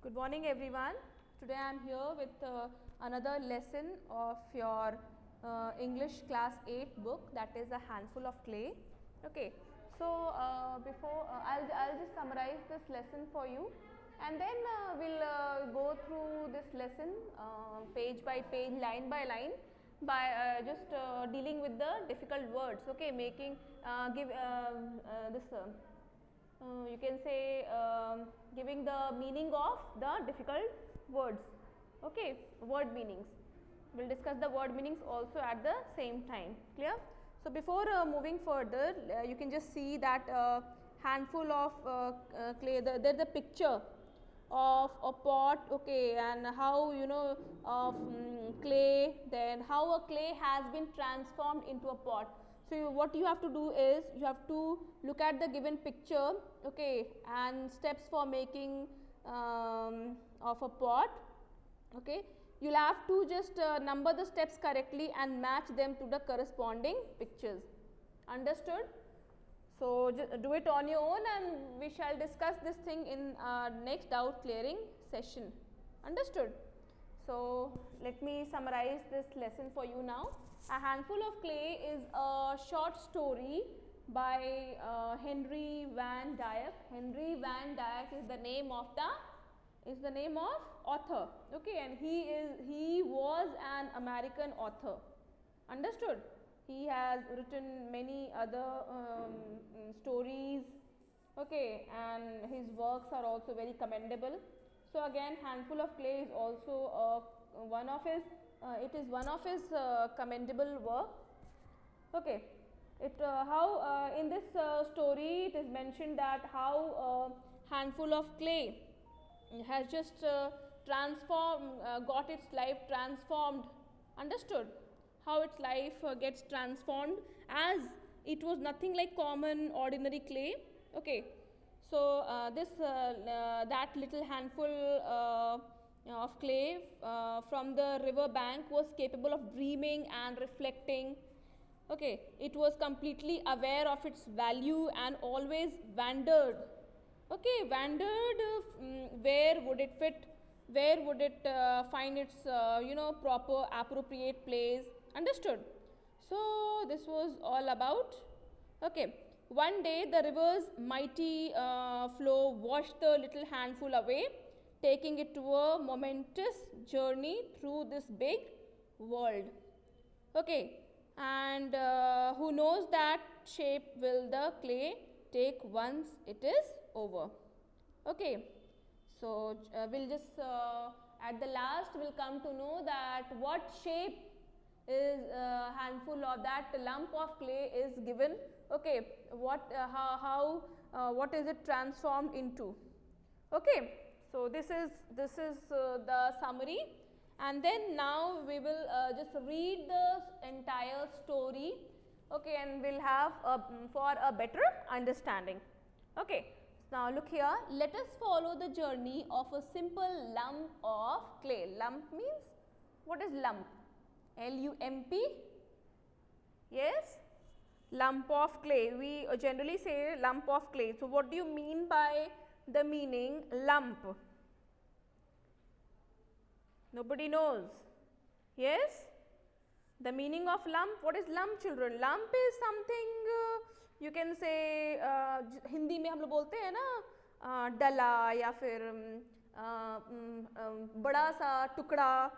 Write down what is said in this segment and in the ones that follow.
Good morning everyone. Today I am here with another lesson of your English class 8 book, that is A Handful of Clay. Okay. So before I'll just summarize this lesson for you, and then we'll go through this lesson page by page, line by line, by just dealing with the difficult words. Okay, making give this. You can say giving the meaning of the difficult words. Okay, word meanings. We will discuss the word meanings also at the same time. Clear? So before moving further, you can just see that handful of clay. There is a picture of a pot, okay, and how of clay, then how a clay has been transformed into a pot. So what you have to do is you have to look at the given picture, okay, and steps for making of a pot, okay. You will have to just number the steps correctly and match them to the corresponding pictures. Understood? So do it on your own, and we shall discuss this thing in our next doubt clearing session. Understood? So let me summarize this lesson for you now. A Handful of Clay is a short story by Henry Van Dyke. Henry Van Dyke is the name of author, okay, and he was an American author. Understood? He has written many other stories, okay, and his works are also very commendable. So again, Handful of Clay is also one of his commendable work. Okay, how in this story it is mentioned that how handful of clay has just got its life transformed. Understood? How its life gets transformed, as it was nothing like common ordinary clay. Okay, so that little handful of clay from the river bank was capable of dreaming and reflecting. Okay, it was completely aware of its value and always wandered. Okay, wandered where would it fit, where would it find its proper appropriate place. Understood? So this was all about. Okay, one day the river's mighty flow washed the little handful away, taking it to a momentous journey through this big world. Okay, and who knows that shape will the clay take once it is over. Okay, so we'll just at the last we'll come to know that what shape is a handful of that lump of clay is given. Okay, what what is it transformed into. Okay, so this is the summary, and then now we will just read the entire story, okay, and we'll have for a better understanding. Okay, so now look here, let us follow the journey of a simple lump of clay. Lump means, what is lump? L-U-M-P? Yes, lump of clay. We generally say lump of clay. So what do you mean by the meaning lump? Nobody knows. Yes, the meaning of lump. What is lump, children? Lump is something you can say Hindi में हम लोग बोलते हैं ना डला या फिर बड़ा सा टुकड़ा,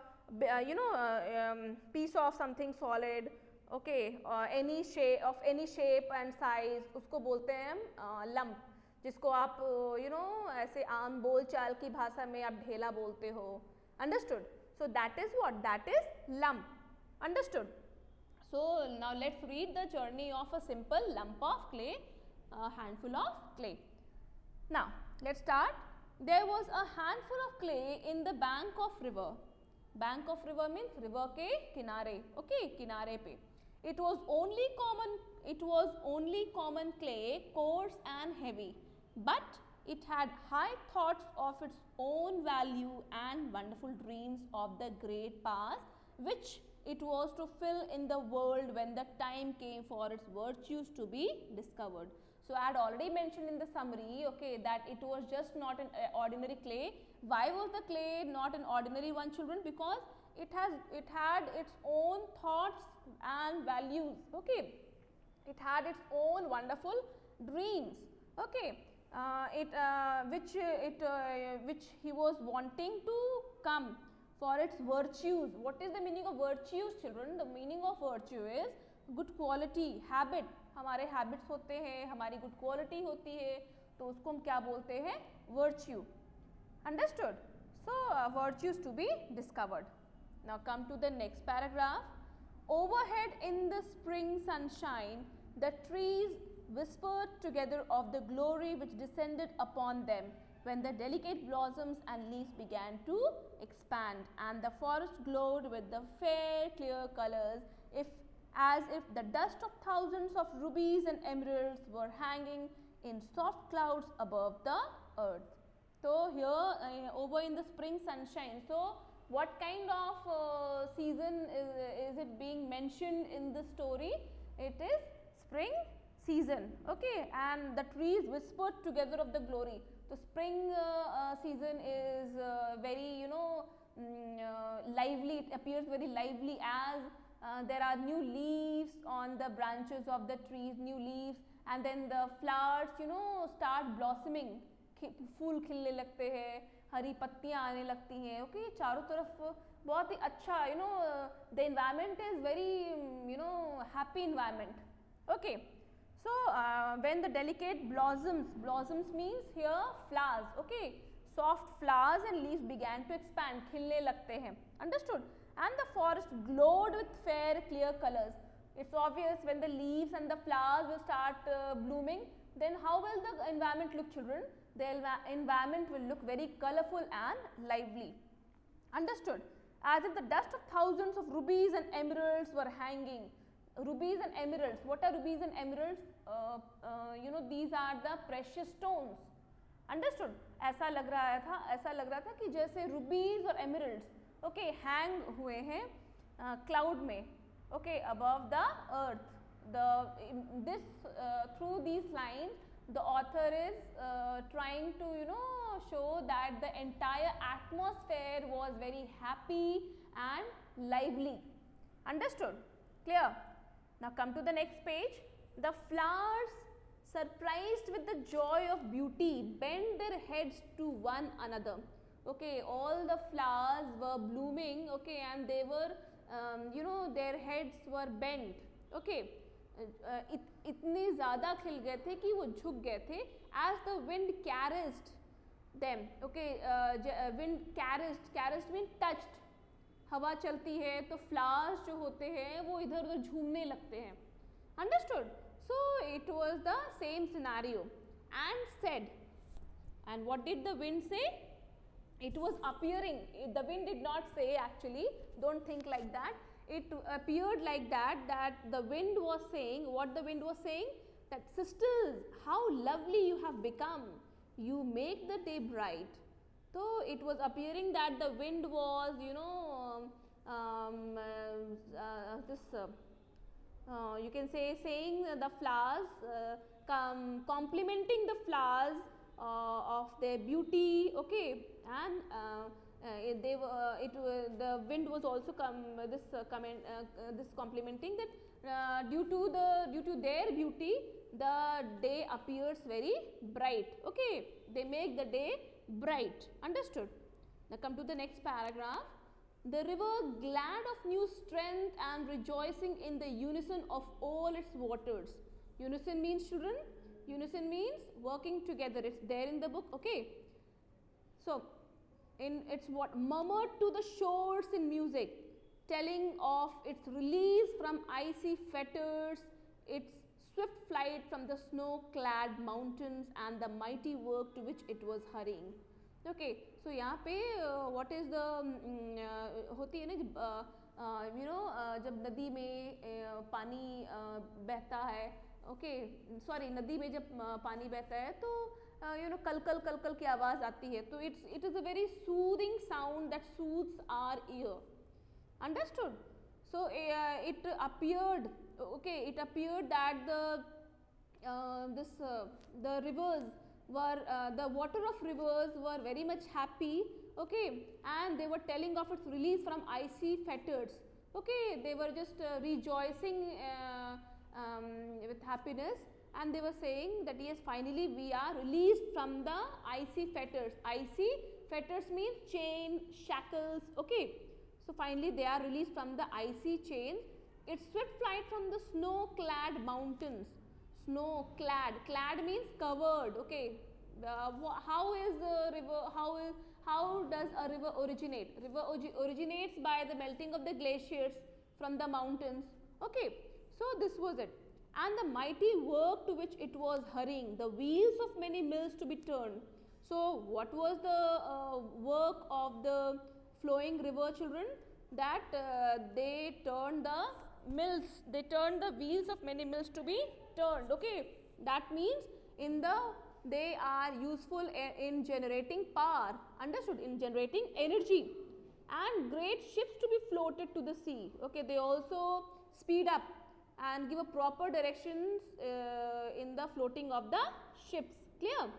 piece of something solid, okay, any shape of any shape and size, उसको बोलते हैं हम lump, जिसको आप ऐसे आम बोल चाल की भाषा में आप ढेला बोलते हो. Understood? So that is what? That is lump. Understood? So now let's read the journey of a simple lump of clay, a handful of clay. Now let's start. There was a handful of clay in the bank of river. Bank of river means river के किनारे. Okay, किनारे पे. It was only common clay, coarse and heavy, but it had high thoughts of its own value and wonderful dreams of the great past which it was to fill in the world when the time came for its virtues to be discovered. So I had already mentioned in the summary, okay, that it was just not an ordinary clay. Why was the clay not an ordinary one, children? Because it had its own thoughts and values, okay. It had its own wonderful dreams, okay, which he was wanting to come for its virtues. What is the meaning of virtues, children? The meaning of virtue is good quality, habit. हमारे habits होते हैं, हमारी good quality होती है, तो उसको हम क्या बोलते हैं? Virtue. Understood? So virtues to be discovered. Now come to the next paragraph. Overhead in the spring sunshine, the trees whispered together of the glory which descended upon them when the delicate blossoms and leaves began to expand, and the forest glowed with the fair clear colors, as if the dust of thousands of rubies and emeralds were hanging in soft clouds above the earth. So here over in the spring sunshine, so what kind of season is it being mentioned in the story? It is spring season, okay, and the trees whispered together of the glory. So spring season is very, lively. It appears very lively as there are new leaves on the branches of the trees, new leaves, and then the flowers, start blossoming. फूल खिलने लगते हैं, हरी पत्तियां आने लगती हैं, okay, चारों तरफ बहुत ही अच्छा, the environment is very, happy environment, okay. So when the delicate blossoms means here flowers, okay, soft flowers and leaves began to expand, खिलने लगते हैं, understood, and the forest glowed with fair clear colors. It's obvious when the leaves and the flowers will start blooming, then how will the environment look, children? The environment will look very colorful and lively. Understood? As if the dust of thousands of rubies and emeralds were hanging. Rubies and emeralds. What are rubies and emeralds? These are the precious stones. Understood? ऐसा लग रहा था कि जैसे rubies और emeralds, okay, hang हुए हैं cloud में, okay, above the earth. Through these lines, the author is trying to show that the entire atmosphere was very happy and lively. Understood? Clear? Now come to the next page. The flowers, surprised with the joy of beauty, bent their heads to one another. Okay, all the flowers were blooming, okay, and they were their heads were bent, okay. इतने ज़्यादा खिल गए थे कि वो झुक गए थे. As the wind caressed them, okay, wind caressed means touched. हवा चलती है तो flowers जो होते हैं वो इधर उधर झूमने लगते हैं. Understood? So it was the same scenario. And said, and what did the wind say? It was appearing. The wind did not say actually. Don't think like that. It appeared like that the wind was saying, what the wind was saying? That sisters, how lovely you have become. You make the day bright. So it was appearing that the wind was, you can say saying the flowers, complimenting the flowers of their beauty, okay, and the wind was also complimenting that due to their beauty the day appears very bright, okay, they make the day bright. Understood? Now come to the next paragraph. The river, glad of new strength and rejoicing in the unison of all its waters. Unison means, children, unison means working together. It's there in the book, okay. So it's what murmured to the shores in music, telling of its release from icy fetters, its swift flight from the snow-clad mountains, and the mighty work to which it was hurrying. Okay, so यहाँ पे what is the होती है ना जब नदी में पानी बहता है, okay, sorry, नदी में जब पानी बहता है तो कल कल की आवाज़ आती है, तो it is a very soothing sound that soothes our ear. Understood? So it appeared, okay, it appeared that this the rivers were the water of rivers were very much happy, okay, and they were telling of its release from icy fetters, okay, they were just rejoicing with happiness, and they were saying that yes, finally we are released from the icy fetters. Icy fetters means chain, shackles, okay, so finally they are released from the icy chains. Its swift flight from the snow clad mountains. Snow clad, clad means covered, okay. How is the river, how does a river originate? River originates by the melting of the glaciers from the mountains, okay. So this was it, and the mighty work to which it was hurrying, the wheels of many mills to be turned. So what was the work of the flowing river, children? That they turned the mills, they turned the wheels of many mills to be turned, okay. That means in the they are useful in generating power, understood, in generating energy, and great ships to be floated to the sea, okay. They also speed up and give a proper directions in the floating of the ships, clear.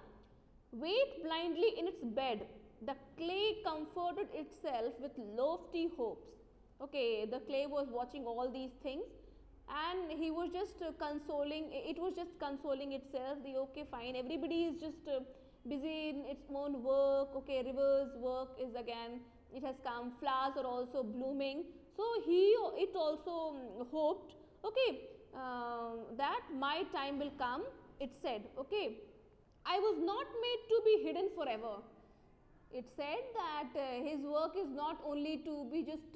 Wait blindly in its bed, the clay comforted itself with lofty hopes, okay. The clay was watching all these things, and he was just consoling, it was just consoling itself, the okay fine, everybody is just busy in its own work, okay. River's work is again, it has come, flowers are also blooming, so it also hoped, okay, that my time will come, it said, okay. I was not made to be hidden forever. It said that his work is not only to be just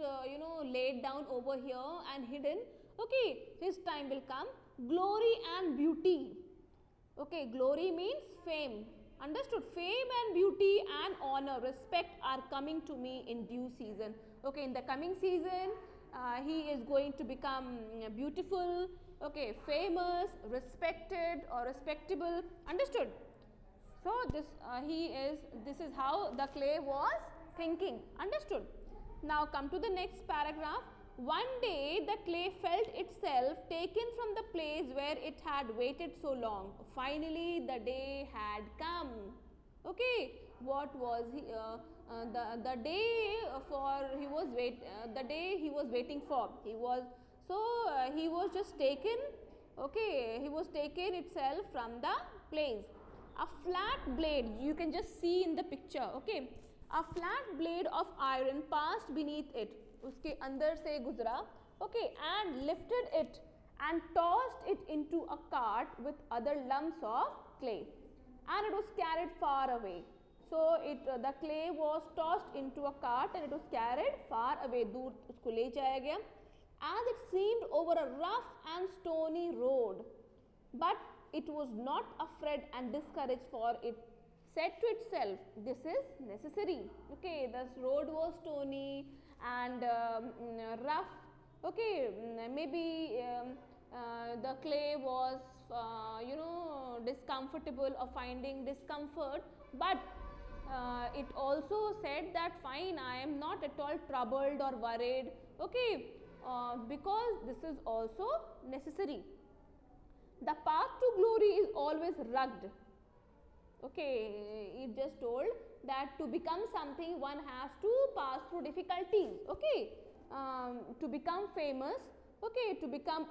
laid down over here and hidden, okay. His time will come, glory and beauty, okay. Glory means fame, understood, fame and beauty and honor, respect are coming to me in due season, okay. In the coming season he is going to become beautiful, okay, famous, respected or respectable, understood. So this is how the clay was thinking, understood. Now come to the next paragraph. One day the clay felt itself taken from the place where it had waited so long. Finally the day had come, okay. What was the day for the day he was waiting for, he was he was just taken, okay, he was taken itself from the place. A flat blade, you can just see in the picture, okay. A flat blade of iron passed beneath it, uske andar se guzra, okay, and lifted it and tossed it into a cart with other lumps of clay, and it was carried far away. So the clay was tossed into a cart and it was carried far away, dur usko le jaya gaya, as it seemed over a rough and stony road. But it was not afraid and discouraged, for it said to itself, this is necessary, okay. This road was stony and rough, okay. Maybe the clay was discomfortable or finding discomfort, but it also said that fine, I am not at all troubled or worried, okay, because this is also necessary. The path to glory is always rugged, okay. It just told that to become something one has to pass through difficulties, okay. To become famous, okay, to become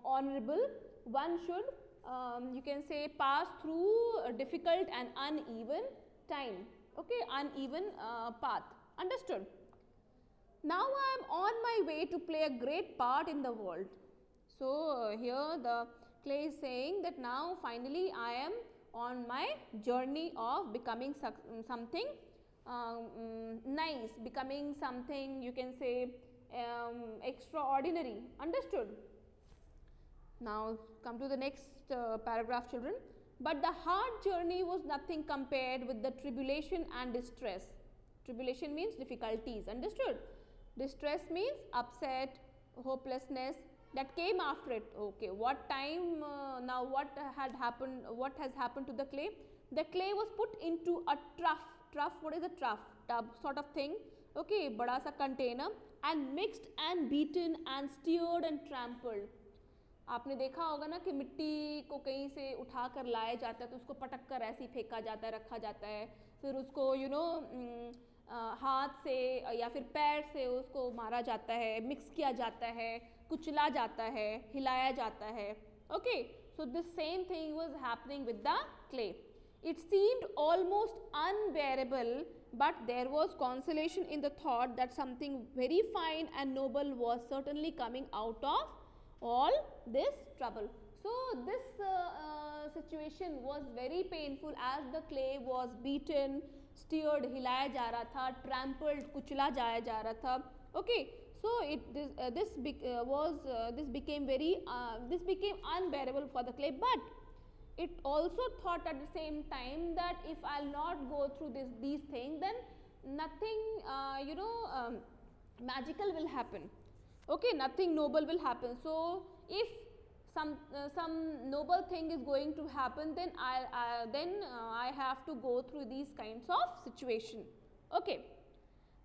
honorable, one should you can say pass through a difficult and uneven time, okay, uneven path, understood. Now I am on my way to play a great part in the world. So here the clay is saying that now finally I am on my journey of becoming something nice, becoming something you can say extraordinary, understood. Now come to the next paragraph, children. But the hard journey was nothing compared with the tribulation and distress. Tribulation means difficulties, understood. Distress means upset, hopelessness, that came after it, okay. What time now what had happened, what has happened to the clay? The clay was put into a trough, what is a trough? Tub sort of thing, okay, bada sa container, and mixed and beaten and stirred and trampled. आपने देखा होगा ना कि मिट्टी को कहीं से उठा कर लाया जाता है तो उसको पटक कर ऐसे ही फेंका जाता है, रखा जाता है, फिर उसको हाथ से या फिर पैर से उसको मारा जाता है, मिक्स किया जाता है, कुचला जाता है, हिलाया जाता है. Okay, so the same thing was happening with the clay. It seemed almost unbearable, but there was consolation in the thought that something very fine and noble was certainly coming out of all this trouble. So this situation was very painful as the clay was beaten, stirred, हिलाया जा रहा था, trampled, कुचला जाया जा रहा था. Okay, so this became unbearable for the clay, but it also thought at the same time that if I'll not go through these things, then nothing magical will happen. Okay, nothing noble will happen. So if some noble thing is going to happen, then I have to go through these kinds of situation. Okay,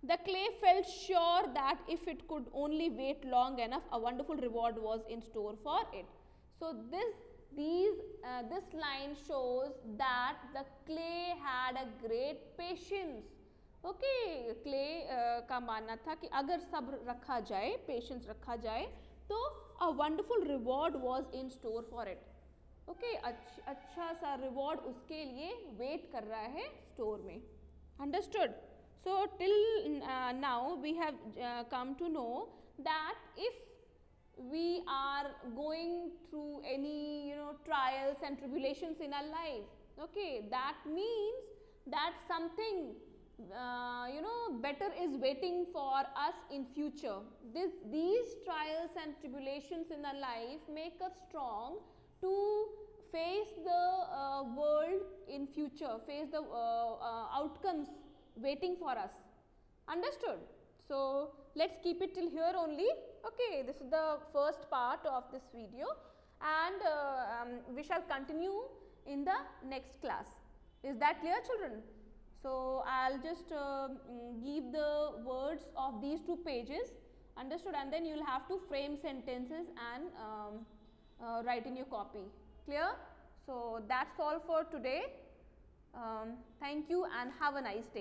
the clay felt sure that if it could only wait long enough, a wonderful reward was in store for it. So this line shows that the clay had a great patience. Okay, clay का मानना था कि अगर सब्र रखा जाए, patience रखा जाए, तो a wonderful reward was in store for it. Okay, अच्छा सा रिवॉर्ड उसके लिए वेट कर रहा है स्टोर में. Understood? So till now we have come to know that if we are going through any trials and tribulations in our life, okay, that means that something better is waiting for us in future. These trials and tribulations in our life make us strong to face the world in future, face the outcomes waiting for us. Understood? So let's keep it till here only. Okay, this is the first part of this video, and we shall continue in the next class. Is that clear, children? So I'll just give the words of these two pages, understood, and then you'll have to frame sentences and write in your copy. Clear? So that's all for today. Thank you and have a nice day.